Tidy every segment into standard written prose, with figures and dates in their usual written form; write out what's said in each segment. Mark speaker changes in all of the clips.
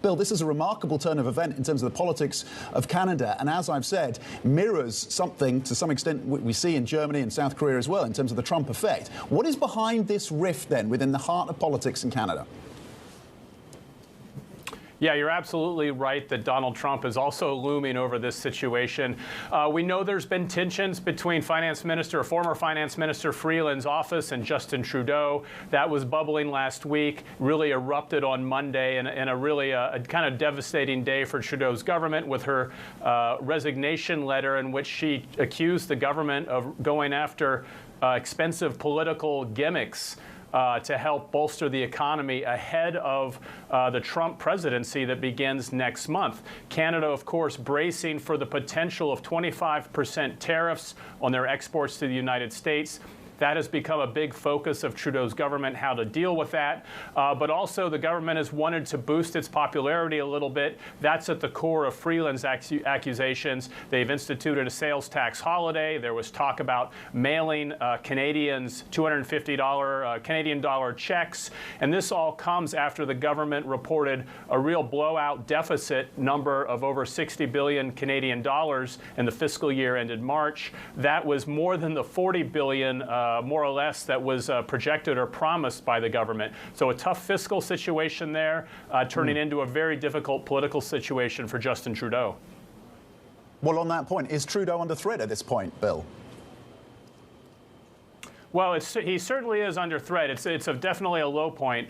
Speaker 1: Bill, this is a remarkable turn of event in terms of the politics of Canada, and as I've said, mirrors something to some extent we see in Germany and South Korea as well in terms of the Trump effect. What is behind this rift then within the heart of politics in Canada?
Speaker 2: Yeah, you're absolutely right that Donald Trump is also looming over this situation. We know there's been tensions between former Finance Minister Freeland's office and Justin Trudeau. That was bubbling last week, really erupted on Monday, and a really a kind of devastating day for Trudeau's government with her resignation letter in which she accused the government of going after expensive political gimmicks to help bolster the economy ahead of the Trump presidency that begins next month. Canada, of course, bracing for the potential of 25% tariffs on their exports to the United States. That has become a big focus of Trudeau's government, how to deal with that. But also the government has wanted to boost its popularity a little bit. That's at the core of Freeland's accusations. They've instituted a sales tax holiday. There was talk about mailing Canadians $250 Canadian dollar checks. And this all comes after the government reported a real blowout deficit number of over 60 billion Canadian dollars in the fiscal year ended March. That was more than the 40 billion more or less that was projected or promised by the government. So a tough fiscal situation there, turning into a very difficult political situation for Justin Trudeau.
Speaker 1: Well, on that point, is Trudeau under threat at this point, Bill?
Speaker 2: Well, he certainly is under threat. It's definitely a low point.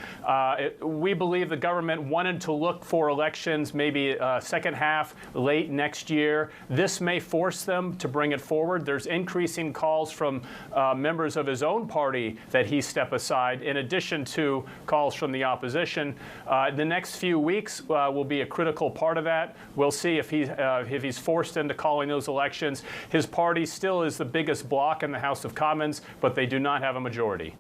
Speaker 2: We believe the government wanted to look for elections maybe second half, late next year. This may force them to bring it forward. There's increasing calls from members of his own party that he step aside, in addition to calls from the opposition. The next few weeks will be a critical part of that. We'll see if he's forced into calling those elections. His party still is the biggest bloc in the House of Commons, but they do not have a majority.